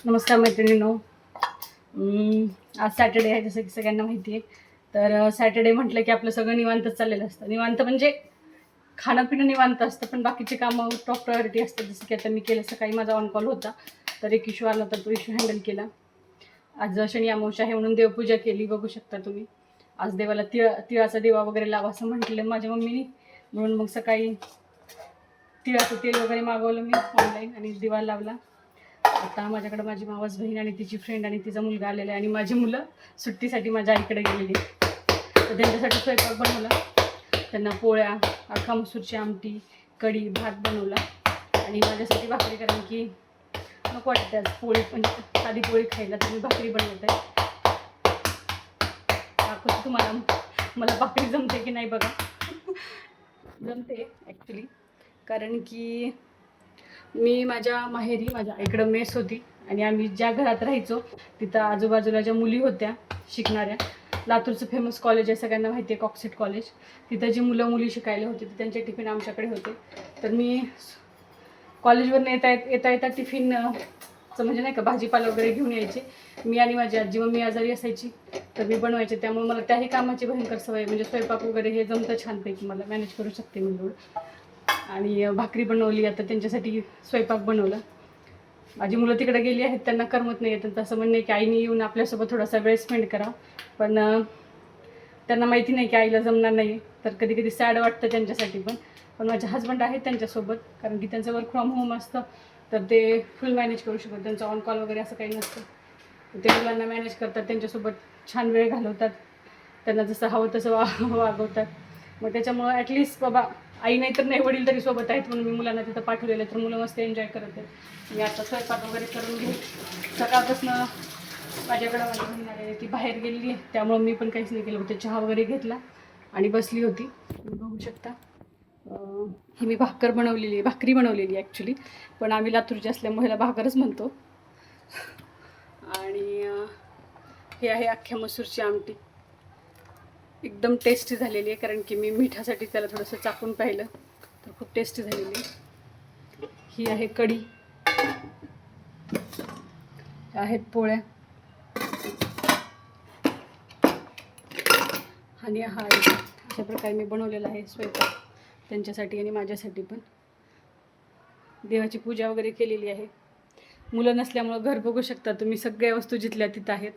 नमस्कार मैत्रिणींनो. आज सॅटर्डे आहे जसं की सगळ्यांना माहिती आहे. तर सॅटर्डे म्हटलं की आपलं सगळं निवांतच चाललेलं असतं. निवांत म्हणजे खाणं पिणं निवांत असतं, पण बाकीची कामं टॉप प्रायोरिटी असतात. जसं की आता मी केलं, सकाळी माझा ऑन कॉल होता, तर एक इश्यू आला तर तो इश्यू हँडल केला. आज शनी अमावस्या आहे म्हणून देवपूजा केली, बघू शकता तुम्ही. आज देवाला तिळाचा दिवा वगैरे लावा असं म्हटलं माझ्या मम्मीनी, म्हणून मग सकाळी तिळाचं तेल वगैरे मागवलं मी ऑनलाईन आणि दिवा लावला. आता माझ्याकडे माझी मावस बहीण आणि तिची फ्रेंड आणि तिचा मुलगा आलेला आहे आणि माझी मुलं सुट्टीसाठी माझ्या आईकडे गेलेली. तर त्यांच्यासाठी स्वयंपाक बनवला. त्यांना पोळ्या, अख्खा मसूरची आमटी, कढी, भात बनवला आणि माझ्यासाठी भाकरी, कारण की नको वाटते आज पोळी, म्हणजे साधी पोळी खायला, तर मी भाकरी बनवत आहे. दाखवते तुम्हाला मला भाकरी जमते की नाही बघा. जमते ॲक्च्युली, कारण की मी माझ्या माहेरी माझ्या आईकडं मेस होती आणि आम्ही ज्या घरात राहायचो तिथं आजूबाजूला ज्या मुली होत्या शिकणाऱ्या, लातूरचं फेमस कॉलेज आहे सगळ्यांना माहिती आहे, कॉक्सेट कॉलेज. तिथं जी मुलं मुली शिकायला होती तर त्यांचे टिफिन आमच्याकडे होते. तर मी कॉलेजवरून येता टिफिनचं म्हणजे नाही का, भाजीपाला वगैरे घेऊन यायचे मी आणि माझी आजी. मग मी आजारी असायची तर मी बनवायचे, त्यामुळे मला त्याही कामाची भयंकर सवय, म्हणजे स्वयंपाक वगैरे हे जमतं छानपैकी, मला मॅनेज करू शकते मी लोड. आणि भाकरी बनवली, आता त्यांच्यासाठी स्वयंपाक बनवला. माझी मुलं तिकडे गेली आहेत, त्यांना करमत नाही येतं, तसं म्हणणे की आईने येऊन आपल्यासोबत थोडासा वेळ स्पेंड करा, पण त्यांना माहिती नाही की आईला जमणार नाही. तर कधी कधी सॅड वाटतं त्यांच्यासाठी पण माझे हजबंड आहेत त्यांच्यासोबत, कारण की त्यांचं वर्क फ्रॉम होम असतं, तर ते फुल मॅनेज करू शकतात. त्यांचं ऑन कॉल वगैरे असं काही नसतं. ते मुलांना मॅनेज करतात, त्यांच्यासोबत छान वेळ घालवतात, त्यांना जसं हवं तसं वागवतात. मग त्याच्यामुळं ॲटलिस्ट बाबा आई नाही तर नाही, वडील तरी सोबत आहेत, म्हणून मी मुलांना तिथं पाठवलेलं, तर मुलं मस्त एन्जॉय करत आहेत. मी आता स्वयंपाक वगैरे करून घेऊ. सकाळपासून माझ्याकडं माझी बहीण आलेली, ती बाहेर गेलेली आहे, त्यामुळं मी पण काहीच नाही केलं होतं. चहा वगैरे घेतला आणि बसली होती. तुम्ही बघू शकता ही मी भाकरी बनवलेली ॲक्च्युली, पण आम्ही लातूरचे असल्यामुळे ह्याला भाकरच म्हणतो. आणि हे आहे अख्ख्या मसूरची आमटी, एकदम टेस्टी झालेली आहे, कारण की मी मिठासाठी त्याला थोडंसं चाकून पाहिलं तर खूप टेस्टी झालेली आहे. ही आहे कढी, आहेत पोळ्या आणि हा अशा प्रकारे मी बनवलेला आहे स्वयंपाक त्यांच्यासाठी आणि माझ्यासाठी पण. देवाची पूजा वगैरे केलेली आहे. मुलं नसल्यामुळं घर बघू शकता तुम्ही, सगळ्या वस्तू जिथल्या तिथं आहेत.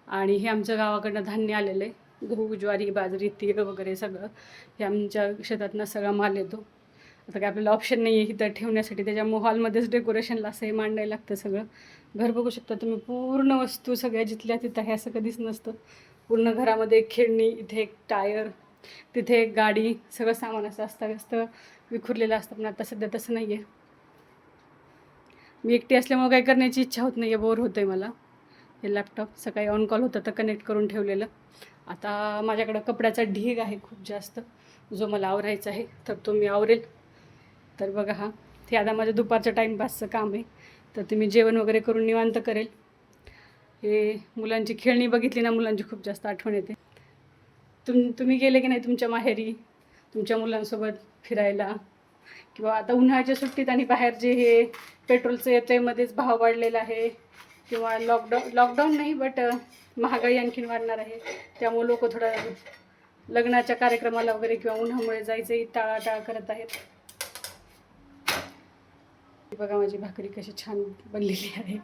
आणि हे आमच्या गावाकडनं धान्य आलेलं आहे, गहू, ज्वारी, बाजरी, तीळ वगैरे सगळं हे आमच्या शेतातनं सगळा माल येतो. आता काय आपल्याला ऑप्शन नाही आहे इथं ठेवण्यासाठी, त्याच्यामुळे हॉलमध्येच डेकोरेशनला असं हे मांडायला लागतं सगळं. घर बघू शकता तुम्ही, पूर्ण वस्तू सगळ्या जिथल्या तिथं, हे असं कधीच नसतं. पूर्ण घरामध्ये एक खेळणी, इथे एक टायर, तिथे एक गाडी, सगळं सामान असं अस्ताव्यस्त विखुरलेलं असतं. पण आता सध्या तसं नाही आहे. मी एकटी असल्यामुळे काही करण्याची इच्छा होत नाही आहे, बोर होतं आहे मला. हे लॅपटॉप सकाळी ऑन कॉल होता तर कनेक्ट करून ठेवलेलं. आता माझ्याकडं कपड्याचा ढीग आहे खूप जास्त, जो मला आवरायचा आहे, तर तो मी आवरेल. तर बघा, हा ते आता माझं दुपारचं टाईमपासचं काम आहे, तर ते मी जेवण वगैरे करून निवांत करेल. हे मुलांची खेळणी बघितली ना, मुलांची खूप जास्त आठवण येते. तुम्ही गेले की नाही तुमच्या माहेरी तुमच्या मुलांसोबत फिरायला, किंवा आता उन्हाळ्याच्या सुट्टीत आणि बाहेर जे हे पेट्रोलचं येतं आहे, मध्येच भाव वाढलेला आहे, किंवा लॉकडाऊन नाही बट महागाई आणखीन वाढणार आहे, त्यामुळे लोक थोडं लग्नाच्या कार्यक्रमाला वगैरे किंवा उन्हामुळे जायचंही टाळाटाळ करत आहेत. बघा माझी भाकरी कशी छान बनलेली आहे.